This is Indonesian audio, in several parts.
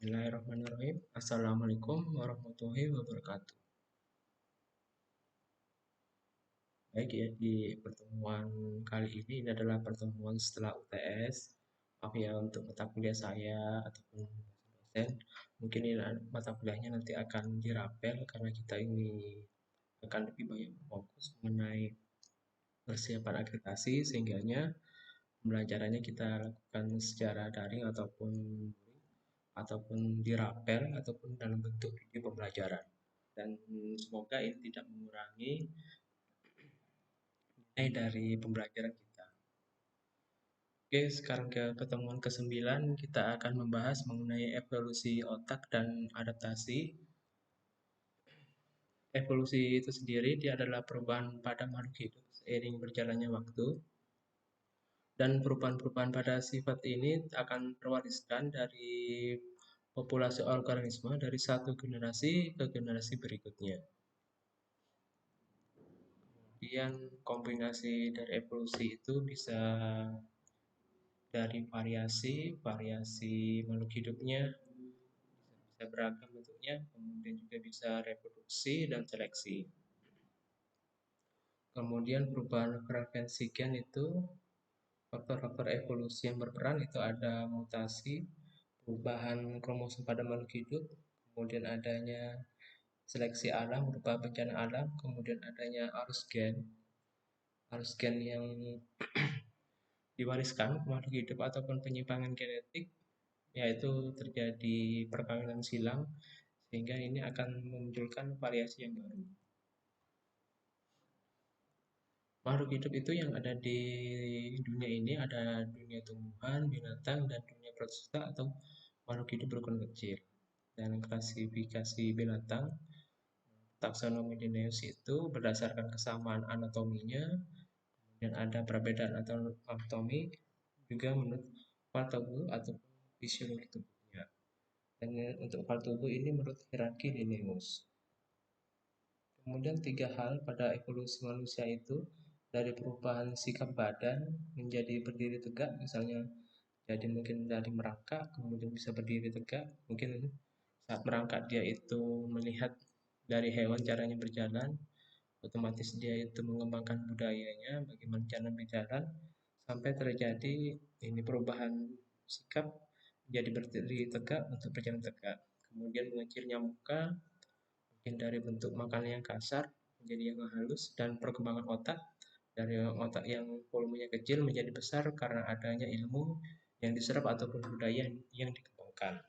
Bismillahirrahmanirrahim. Assalamualaikum warahmatullahi wabarakatuh. Baik ya, di pertemuan kali ini adalah pertemuan setelah UTS. Maaf ya untuk mata kuliah saya ataupun dosen. Mungkin ini mata kuliahnya nanti akan dirapel karena kita ini akan lebih banyak fokus mengenai persiapan akreditasi sehingganya pembelajarannya kita lakukan secara daring ataupun dirapel ataupun dalam bentuk video pembelajaran. Dan semoga ini tidak mengurangi nilai dari pembelajaran kita. Oke, sekarang ke pertemuan ke-9 kita akan membahas mengenai evolusi otak dan adaptasi. Evolusi itu sendiri dia adalah perubahan pada makhluk hidup seiring berjalannya waktu. Dan perubahan-perubahan pada sifat ini akan terwariskan dari populasi organisme dari satu generasi ke generasi berikutnya. Kemudian kombinasi dari evolusi itu bisa dari variasi makhluk hidupnya, bisa beragam bentuknya, kemudian juga bisa reproduksi dan seleksi. Kemudian perubahan frekuensi gen itu, faktor-faktor evolusi yang berperan itu ada mutasi, perubahan kromosom pada makhluk hidup, kemudian adanya seleksi alam berupa bencana alam, kemudian adanya arus gen yang diwariskan ke makhluk hidup ataupun penyimpangan genetik, yaitu terjadi perkawinan silang, sehingga ini akan memunculkan variasi yang baru. Makhluk hidup itu yang ada di dunia ini ada dunia tumbuhan, binatang, dan dunia protista atau makhluk hidup berukuran kecil. Dan klasifikasi binatang, taksonomi Linnaeus itu berdasarkan kesamaan anatominya, dan ada perbedaan anatomi juga menurut kepala tubuh atau fisiologi tubuhnya. Dan untuk kepala tubuh ini menurut hierarki Linnaeus. Kemudian 3 hal pada evolusi manusia itu dari perubahan sikap badan menjadi berdiri tegak, misalnya jadi mungkin dari merangkak kemudian bisa berdiri tegak, mungkin saat merangkak dia itu melihat dari hewan caranya berjalan, otomatis dia itu mengembangkan budayanya bagaimana cara berjalan sampai terjadi ini perubahan sikap menjadi berdiri tegak untuk berjalan tegak. Kemudian mengecilnya muka, mungkin dari bentuk makanan yang kasar menjadi yang halus, dan perkembangan otak dari otak yang volumenya kecil menjadi besar karena adanya ilmu yang diserap ataupun budaya yang dikembangkan.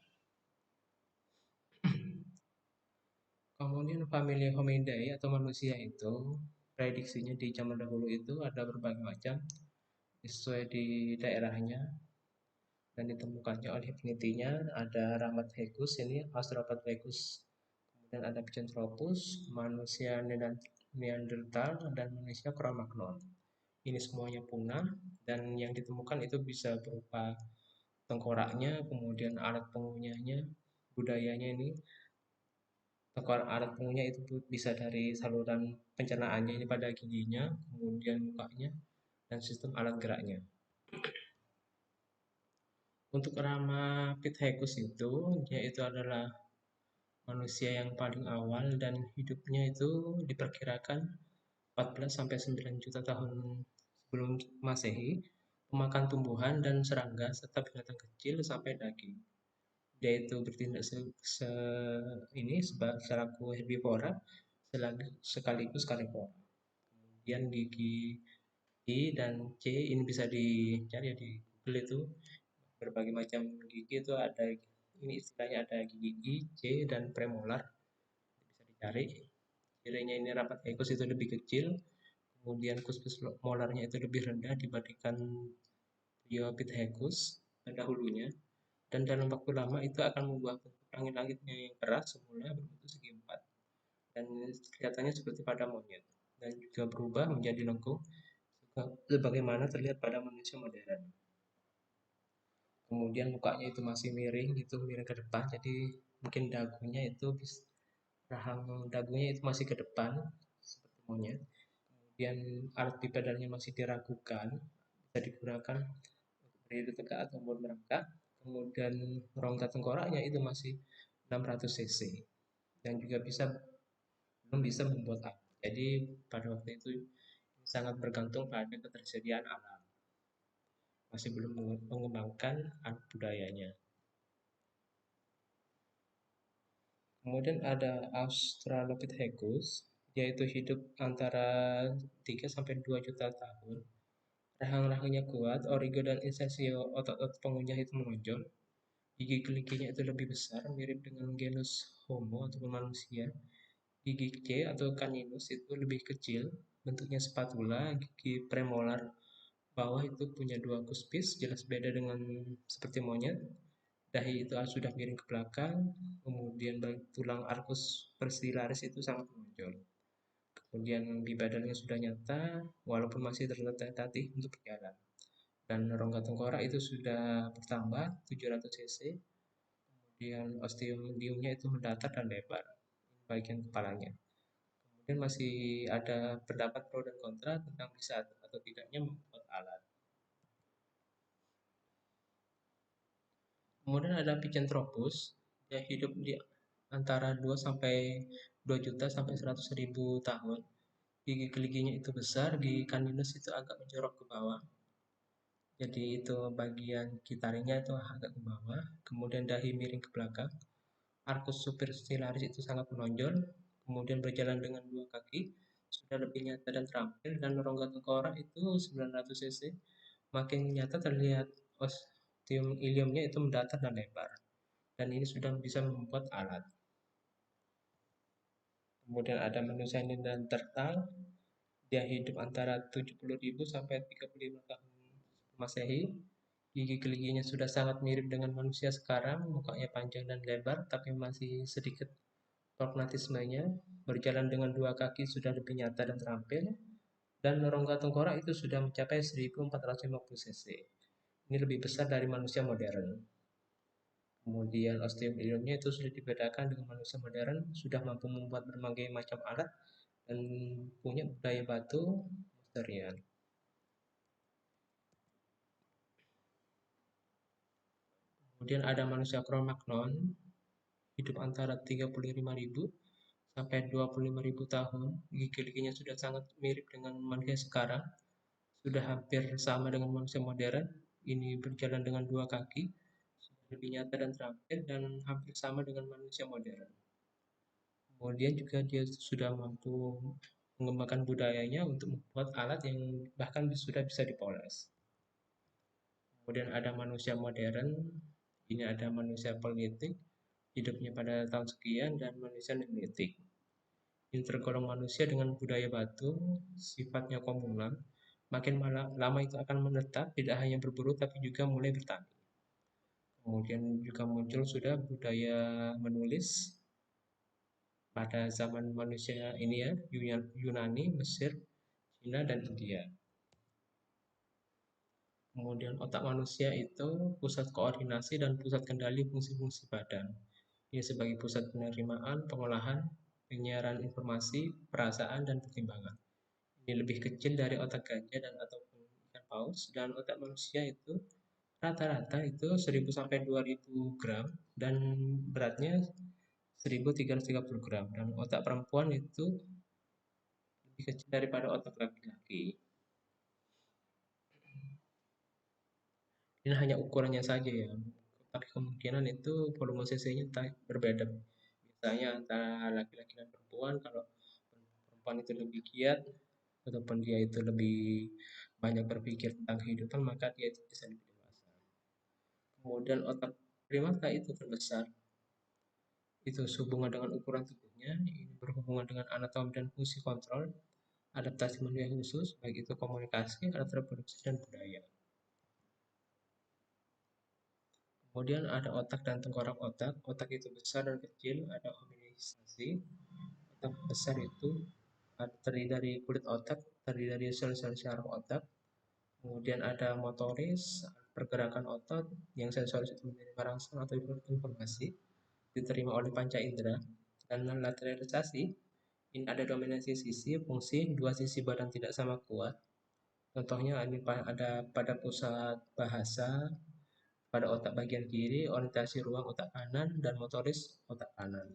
Kemudian famili Hominidae atau manusia itu prediksinya di zaman dahulu itu ada berbagai macam sesuai di daerahnya dan ditemukannya oleh penelitinya ada Ramathecus ini Australopithecus, kemudian ada Pithecanthropus, manusia Neanderthal, dan manusia Cro-Magnon. Ini semuanya punah dan yang ditemukan itu bisa berupa tengkoraknya, kemudian alat pengunyahnya, budayanya ini. Alat pengunyah itu bisa dari saluran pencernaannya ini pada giginya, kemudian mukanya, dan sistem alat geraknya. Untuk Ramapithecus itu, dia itu adalah manusia yang paling awal dan hidupnya itu diperkirakan 14-9 juta tahun sebelum Masehi, pemakan tumbuhan dan serangga serta binatang kecil sampai daging. Dia itu bertindak selaku herbivora sekaligus karnivora. Kemudian gigi I dan C ini bisa dicari ya di Google itu berbagai macam gigi itu ada, ini istilahnya ada gigi I, C, dan premolar, bisa dicari. Cirinya ini rapat ekus itu lebih kecil, kemudian kus-kus molarnya itu lebih rendah dibandingkan Dryopithecus dahulunya, dan dalam waktu lama itu akan membuat bentuk langit-langitnya yang keras semula berbentuk segi empat dan kelihatannya seperti pada monyet dan juga berubah menjadi lengkung sebagaimana terlihat pada manusia modern. Kemudian mukanya itu masih miring, itu miring ke depan, jadi mungkin rahang dagunya itu masih ke depan seperti monyet. Kemudian alat bipedalnya masih diragukan, bisa digunakan untuk berdiri tegak atau merangkak. Kemudian rongga tengkoraknya itu masih 600 cc dan juga belum bisa membuat alat. Jadi pada waktu itu sangat bergantung pada ketersediaan alat, masih belum mengembangkan alat budayanya. Kemudian ada Australopithecus, yaitu hidup antara 3 sampai 2 juta tahun. Rahang-rahangnya kuat, origo dan incisio otot-otot pengunyah itu menonjol. Gigi geliginya itu lebih besar, mirip dengan genus Homo ataupun manusia. Gigi C atau caninus itu lebih kecil, bentuknya spatula. Gigi premolar bawah itu punya 2 kuspis, jelas beda dengan seperti monyet. Dahi itu sudah miring ke belakang, kemudian tulang arcus persilaris itu sangat menonjol. Kemudian badannya sudah nyata, walaupun masih tertatih untuk berjalan. Dan rongga tengkorak itu sudah bertambah 700 cc. Kemudian osteomidiumnya itu mendatar dan lebar, bagian kepalanya. Kemudian masih ada pendapat pro dan kontra tentang bisa atau tidaknya membuat alat. Kemudian ada Pithecanthropus, dia hidup di antara 2 sampai 2 juta sampai 100.000 tahun. Gigi geliginya itu besar, gigi caninus itu agak menjorok ke bawah. Jadi itu bagian kitarinya itu agak ke bawah, kemudian dahi miring ke belakang. Arcus superciliaris itu sangat menonjol, kemudian berjalan dengan 2 kaki, sudah lebih nyata dan terampil, dan rongga tengkorak itu 900 cc. Makin nyata terlihat ostium iliumnya itu mendatar dan lebar. Dan ini sudah bisa membuat alat. Kemudian ada manusia Neanderthal, dia hidup antara 70.000 sampai 35 tahun Masehi. Gigi geliginya sudah sangat mirip dengan manusia sekarang, mukanya panjang dan lebar, tapi masih sedikit prognatismenya. Berjalan dengan 2 kaki sudah lebih nyata dan terampil, dan rongga tengkorak itu sudah mencapai 1450 cc. Ini lebih besar dari manusia modern. Kemudian osteomidiumnya itu sudah dibedakan dengan manusia modern, sudah mampu membuat berbagai macam alat dan punya budaya batu Mousterian. Kemudian ada manusia Cro-Magnon, hidup antara 35.000 sampai 25.000 tahun. Gigi-giginya sudah sangat mirip dengan manusia sekarang, sudah hampir sama dengan manusia modern. Ini berjalan dengan 2 kaki, lebih nyata dan terampil, dan hampir sama dengan manusia modern. Kemudian juga dia sudah mampu mengembangkan budayanya untuk membuat alat yang bahkan sudah bisa dipoles. Kemudian ada manusia modern, ini ada manusia Paleolitik, hidupnya pada tahun sekian, dan manusia Neolitik. Ini tergolong manusia dengan budaya batu, sifatnya komunal. Makin lama itu akan menetap, tidak hanya berburu tapi juga mulai bertani. Kemudian juga muncul sudah budaya menulis pada zaman manusia ini ya, Yunani, Mesir, Cina, dan India. Kemudian otak manusia itu pusat koordinasi dan pusat kendali fungsi-fungsi badan. Ini sebagai pusat penerimaan, pengolahan, penyiaran informasi, perasaan, dan pertimbangan. Ini lebih kecil dari otak gajah dan ataupun ikan paus, dan otak manusia itu rata-rata itu 1000 sampai 2000 gram dan beratnya 1330 gram, dan otak perempuan itu lebih kecil daripada otak laki-laki. Ini hanya ukurannya saja ya, tapi kemungkinan itu volume cc-nya berbeda. Biasanya antara laki-laki dan perempuan, kalau perempuan itu lebih giat ataupun dia itu lebih banyak berpikir tentang kehidupan, maka dia itu bisa lebih dewasa. Kemudian otak primata itu terbesar, itu sehubungan dengan ukuran tubuhnya, ini berhubungan dengan anatomi dan fungsi kontrol, adaptasi manusia khusus, baik itu komunikasi, alat reproduksi, dan budaya. Kemudian ada otak dan tengkorak otak. Otak itu besar dan kecil, ada hominisasi. Otak besar itu terdiri dari kulit otak, terdiri dari sel-sel syaraf otak. Kemudian ada motoris, pergerakan otot, yang sensoris itu menerima rangsang atau informasi, diterima oleh panca indera. Dan lateralisasi, ini ada dominasi sisi, fungsi, dua sisi badan tidak sama kuat. Contohnya ini ada pada pusat bahasa, pada otak bagian kiri, orientasi ruang otak kanan, dan motoris otak kanan.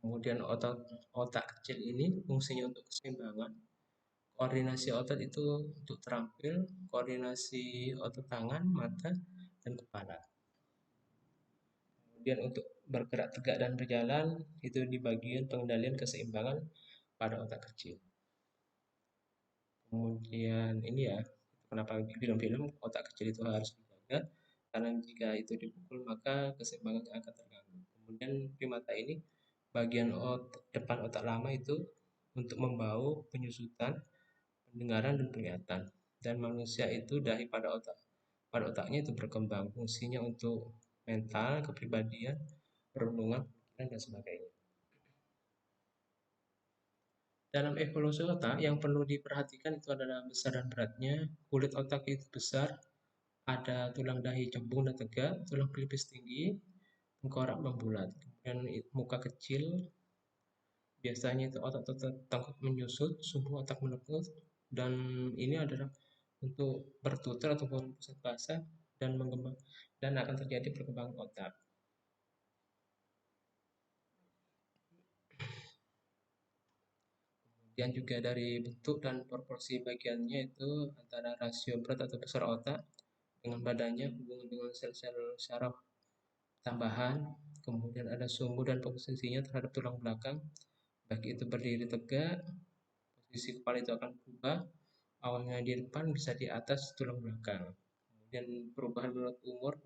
Kemudian otak kecil ini fungsinya untuk keseimbangan. Koordinasi otot itu untuk terampil, koordinasi otot tangan, mata, dan kepala. Kemudian untuk bergerak tegak dan berjalan itu di bagian pengendalian keseimbangan pada otak kecil. Kemudian ini ya, kenapa di film-film otak kecil itu harus dijaga, karena jika itu dipukul maka keseimbangannya akan terganggu. Kemudian primata ini bagian depan otak lama itu untuk membau, penyusutan, pendengaran, dan penglihatan. Dan manusia itu dahi pada otaknya itu berkembang, fungsinya untuk mental, kepribadian, perenungan, dan sebagainya. Dalam evolusi otak yang perlu diperhatikan itu adalah besar dan beratnya. Kulit otak itu besar, ada tulang dahi cembung dan tegak, tulang pelipis tinggi, tengkorak membulat. Kemudian muka kecil, biasanya itu otak tengkuk menyusut, sumbu otak menekuk, dan ini adalah untuk bertutur ataupun pusat bahasa dan mengembang dan akan terjadi perkembangan otak. Kemudian juga dari bentuk dan proporsi bagiannya itu antara rasio berat atau besar otak dengan badannya, hubungan dengan sel-sel syaraf tambahan, kemudian ada sumbu dan posisinya terhadap tulang belakang, baik itu berdiri tegak, posisi kepala itu akan berubah, awalnya di depan bisa di atas tulang belakang. Kemudian perubahan menurut umur,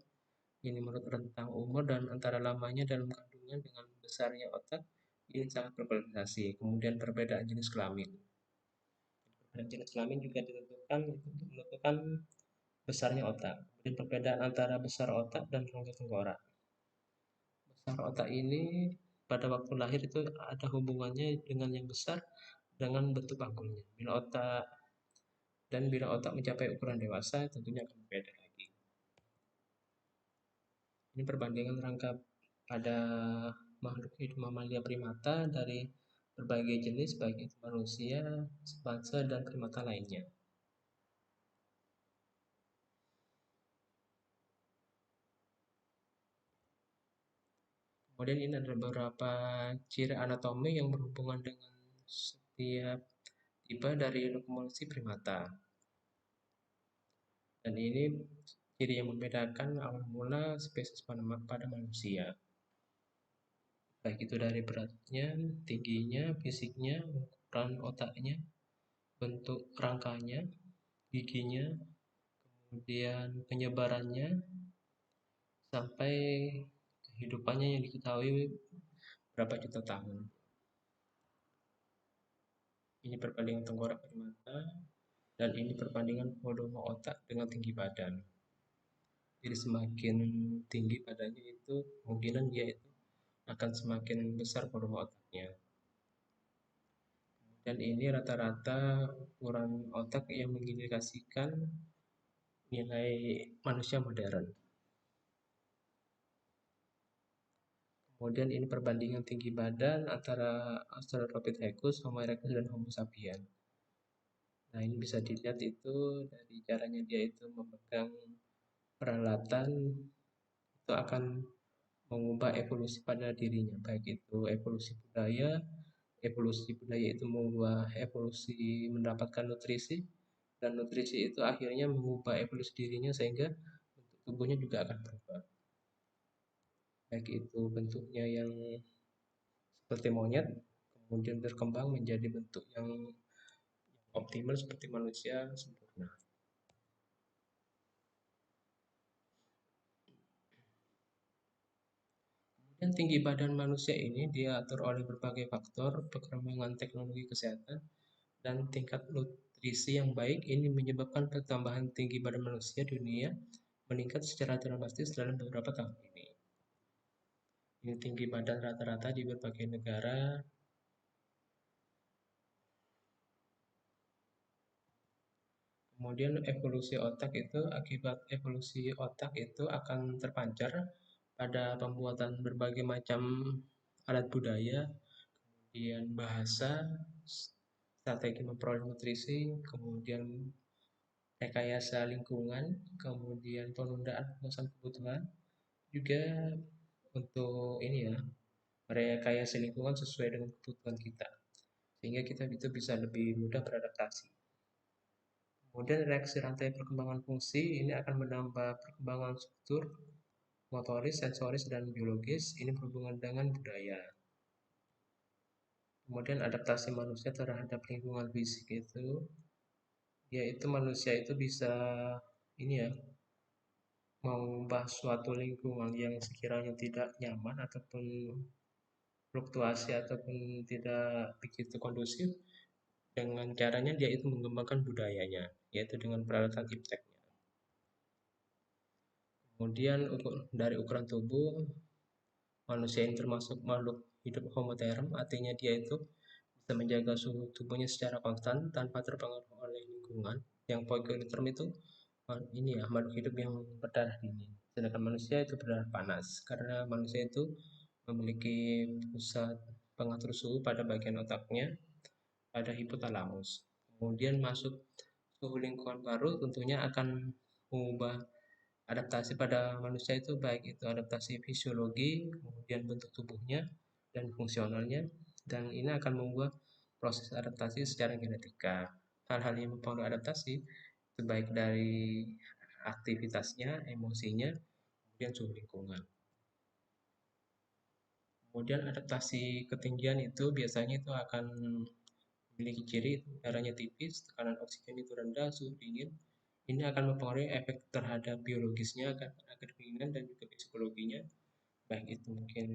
ini menurut rentang umur dan antara lamanya dalam kandungan dengan besarnya otak, ini sangat bervariasi. Kemudian perbedaan jenis kelamin. Dan jenis kelamin juga ditentukan untuk menentukan besarnya otak. Kemudian perbedaan antara besar otak dan rongga tengkorak. Besar otak ini pada waktu lahir itu ada hubungannya dengan yang besar dengan bentuk panggulnya. Bila otak mencapai ukuran dewasa tentunya akan berbeda lagi. Ini perbandingan rangka pada makhluk hidup mamalia primata dari berbagai jenis baik itu manusia, simpanse, dan primata lainnya. Kemudian ini adalah beberapa ciri anatomi yang berhubungan dengan setiap tipe dari lokomosi primata. Dan ini ciri yang membedakan awal mula spesies pada manusia. Baik itu dari beratnya, tingginya, fisiknya, ukuran otaknya, bentuk rangkanya, giginya, kemudian penyebarannya, sampai kehidupannya yang diketahui berapa juta tahun. Ini perbandingan tengkorak primata, dan ini perbandingan volume otak dengan tinggi badan. Jadi semakin tinggi badannya itu kemungkinan dia itu akan semakin besar volume otaknya. Dan ini rata-rata ukuran otak yang mengindikasikan nilai manusia modern. Kemudian ini perbandingan tinggi badan antara Australopithecus, Homo erectus, dan Homo sapiens. Nah, ini bisa dilihat itu dari caranya dia itu memegang peralatan, itu akan mengubah evolusi pada dirinya, baik itu evolusi budaya itu mengubah evolusi mendapatkan nutrisi, dan nutrisi itu akhirnya mengubah evolusi dirinya sehingga bentuk tubuhnya juga akan berubah. Baik itu bentuknya yang seperti monyet, kemudian berkembang menjadi bentuk yang optimal seperti manusia sempurna. Dan tinggi badan manusia ini diatur oleh berbagai faktor, perkembangan teknologi kesehatan, dan tingkat nutrisi yang baik ini menyebabkan pertambahan tinggi badan manusia di dunia meningkat secara drastis dalam beberapa tahun ini. Ini tinggi badan rata-rata di berbagai negara. Kemudian akibat evolusi otak itu akan terpancar pada pembuatan berbagai macam alat budaya, kemudian bahasa, strategi memperoleh nutrisi, kemudian rekayasa lingkungan, kemudian penundaan penguasaan kebutuhan, juga untuk ini ya, rekayasa lingkungan sesuai dengan kebutuhan kita, sehingga kita itu bisa lebih mudah beradaptasi. Kemudian reaksi rantai perkembangan fungsi ini akan menambah perkembangan struktur, motoris, sensoris, dan biologis. Ini berhubungan dengan budaya. Kemudian adaptasi manusia terhadap lingkungan fisik itu, yaitu manusia itu bisa ini ya, mengubah suatu lingkungan yang sekiranya tidak nyaman ataupun fluktuasi ataupun tidak begitu kondusif, dengan caranya dia itu mengembangkan budayanya, yaitu dengan peralatan ipteknya. Kemudian dari ukuran tubuh, manusia ini termasuk makhluk hidup homoterm, artinya dia itu bisa menjaga suhu tubuhnya secara konstan tanpa terpengaruh oleh lingkungan. Yang poikiloterm itu ini ya, makhluk hidup yang berdarah dingin. Sedangkan manusia itu berdarah panas, karena manusia itu memiliki pusat pengatur suhu pada bagian otaknya, pada hipotalamus. Kemudian masuk suhu lingkungan baru tentunya akan mengubah adaptasi pada manusia itu, baik itu adaptasi fisiologi, kemudian bentuk tubuhnya dan fungsionalnya, dan ini akan membuat proses adaptasi secara genetika. Hal-hal yang mempengaruhi adaptasi itu baik dari aktivitasnya, emosinya, kemudian suhu lingkungan. Kemudian adaptasi ketinggian itu biasanya itu akan memiliki ciri udaranya tipis, tekanan oksigen itu rendah, suhu dingin. Ini akan mempengaruhi efek terhadap biologisnya, kedinginan, dan juga psikologinya, baik itu mungkin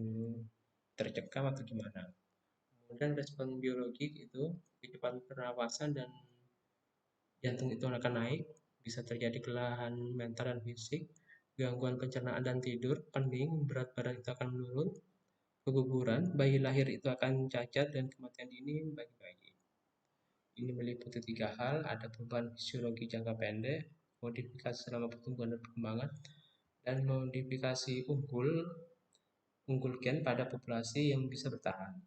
tercekam atau gimana. Kemudian respon biologi itu kecepatan pernapasan dan jantung itu akan naik, bisa terjadi kelelahan mental dan fisik, gangguan pencernaan dan tidur, pening, berat badan itu akan menurun, keguguran, bayi lahir itu akan cacat, dan kematian dini bagi bayi. Ini meliputi 3 hal, ada perubahan fisiologi jangka pendek, modifikasi selama pertumbuhan dan perkembangan, dan modifikasi unggul gen pada populasi yang bisa bertahan.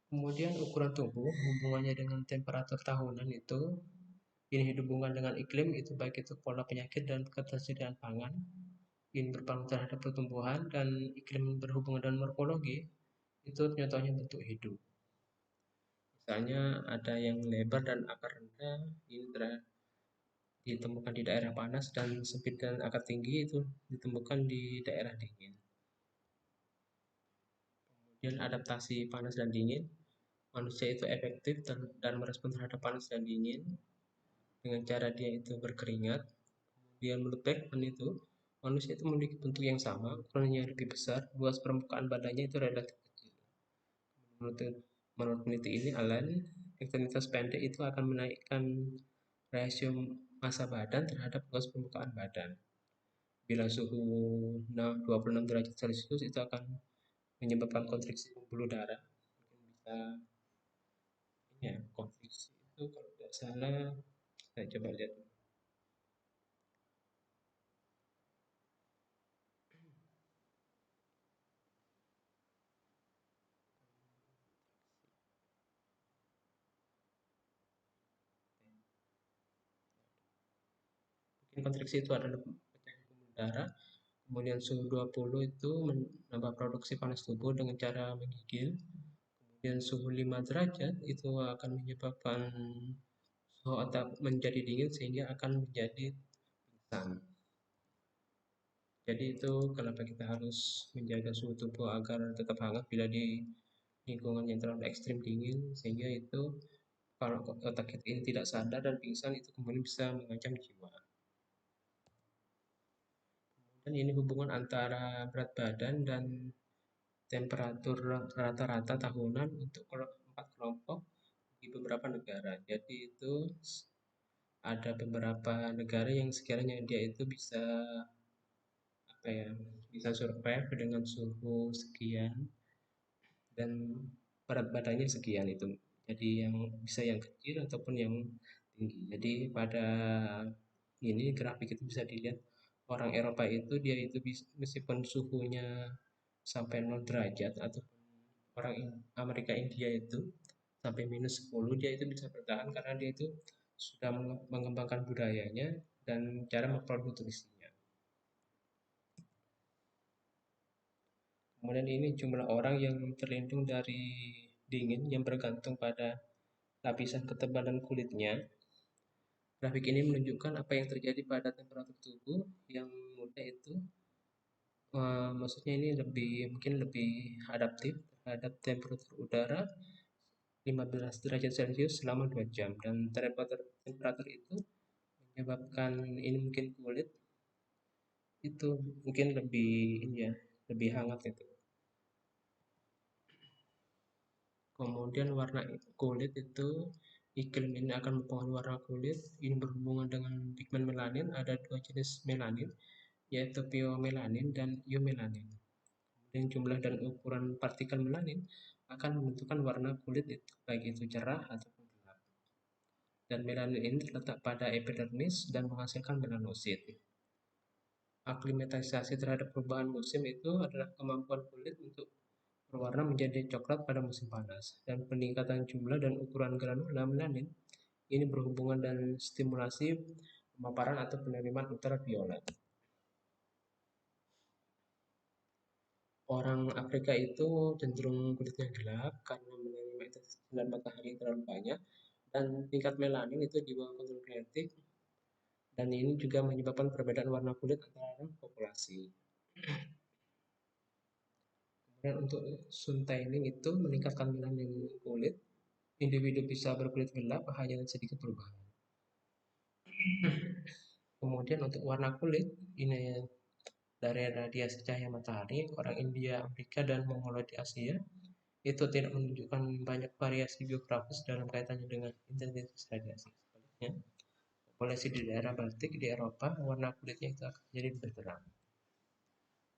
Kemudian ukuran tubuh, hubungannya dengan temperatur tahunan itu, ini hubungan dengan iklim, itu baik itu pola penyakit dan ketersediaan pangan, ini berpengaruh terhadap pertumbuhan, dan iklim berhubungan dengan morfologi, itu contohnya bentuk hidup. Misalnya ada yang lebar dan akar rendah, ini ditemukan di daerah panas, dan sempit dan akar tinggi itu ditemukan di daerah dingin. Kemudian adaptasi panas dan dingin, manusia itu efektif dan merespon terhadap panas dan dingin dengan cara dia itu berkeringat. Kemudian menurut Beckman itu, manusia itu memiliki bentuk yang sama, ukurannya lebih besar, luas permukaan badannya itu relatif kecil. Menurut peneliti ini, Alan, ekstremitas pendek itu akan menaikkan rasio massa badan terhadap luas permukaan badan. Bila suhu 26 derajat Celcius itu akan menyebabkan kontriksi pembuluh darah. Mungkin bisa ini ya, kontriksi itu kalau tidak salah, saya coba lihat. Mungkin kontriksi itu adalah pecahan pembuluh darah. Kemudian suhu 20 itu menambah produksi panas tubuh dengan cara menggigil. Kemudian suhu 5 derajat itu akan menyebabkan suhu otak menjadi dingin sehingga akan menjadi pingsan. Jadi itu kenapa kita harus menjaga suhu tubuh agar tetap hangat bila di lingkungan yang terlalu ekstrim dingin, sehingga itu kalau otak kita ini tidak sadar dan pingsan itu kemudian bisa mengancam jiwa. Dan ini hubungan antara berat badan dan temperatur rata-rata tahunan untuk 4 kelompok di beberapa negara. Jadi itu ada beberapa negara yang sekiranya dia itu bisa apa ya, bisa survive dengan suhu sekian dan berat badannya sekian itu. Jadi yang bisa yang kecil ataupun yang tinggi. Jadi pada ini grafik itu bisa dilihat orang Eropa itu dia itu meskipun suhunya sampai 0 derajat ataupun orang Amerika India itu sampai -10 dia itu bisa bertahan karena dia itu sudah mengembangkan budayanya dan cara memproduksinya. Kemudian ini jumlah orang yang terlindung dari dingin yang bergantung pada lapisan ketebalan kulitnya. Grafik ini menunjukkan apa yang terjadi pada temperatur tubuh yang muda itu. Maksudnya ini mungkin lebih adaptif terhadap temperatur udara 15 derajat Celcius selama 2 jam, dan temperatur itu menyebabkan ini mungkin kulit itu mungkin lebih ini ya, lebih hangat itu. Kemudian warna kulit itu, iklim ini akan mempengaruhi warna kulit. Ini berhubungan dengan pigmen melanin. Ada dua jenis melanin, yaitu pheomelanin dan eumelanin. Dan jumlah dan ukuran partikel melanin akan menentukan warna kulit itu, baik itu cerah ataupun gelap. Dan melanin ini terletak pada epidermis dan menghasilkan melanosit. Aklimatisasi terhadap perubahan musim itu adalah kemampuan kulit untuk berwarna menjadi coklat pada musim panas, dan peningkatan jumlah dan ukuran granula melanin ini berhubungan dengan stimulasi pemaparan atau penerimaan ultraviolet. Orang Afrika itu cenderung kulitnya gelap karena menerima intensitas sinar matahari yang terlalu banyak, dan tingkat melanin itu di bawah kontrol genetik, dan ini juga menyebabkan perbedaan warna kulit antara populasi. Dan untuk sun tanning itu meningkatkan melanin kulit, individu bisa berkulit gelap hanya sedikit perubahan. Kemudian untuk warna kulit, ini dari radiasi cahaya matahari, orang India, Amerika, dan Mongolia di Asia itu tidak menunjukkan banyak variasi geografis dalam kaitannya dengan intensitas radiasi. Sebaliknya, populasi di daerah Baltik di Eropa, warna kulitnya itu akan jadi lebih terang.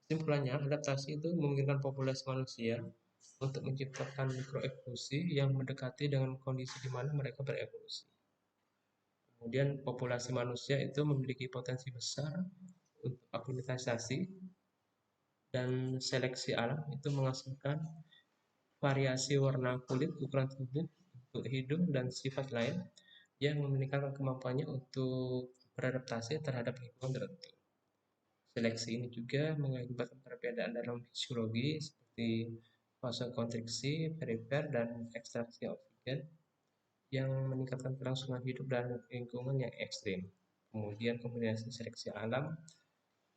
Kesimpulannya, adaptasi itu memungkinkan populasi manusia untuk menciptakan mikroevolusi yang mendekati dengan kondisi di mana mereka berevolusi. Kemudian populasi manusia itu memiliki potensi besar untuk aklimatisasi, dan seleksi alam itu menghasilkan variasi warna kulit, ukuran tubuh, bentuk hidung, dan sifat lain yang meningkatkan kemampuannya untuk beradaptasi terhadap lingkungan tertentu. Seleksi ini juga mengakibatkan perbedaan dalam fisiologi seperti vasokonstriksi, perifer, dan ekstraksi oksigen yang meningkatkan kelangsungan hidup dan lingkungan yang ekstrim. Kemudian kombinasi seleksi alam,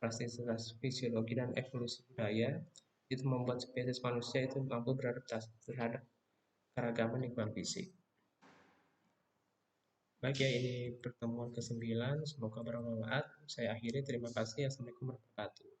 plastisitas fisiologi, dan evolusi budaya itu membuat spesies manusia itu mampu beradaptasi terhadap keragaman lingkungan fisik. Baik ya, ini pertemuan ke-9. Semoga bermanfaat. Saya akhiri. Terima kasih. Assalamualaikum warahmatullahi wabarakatuh.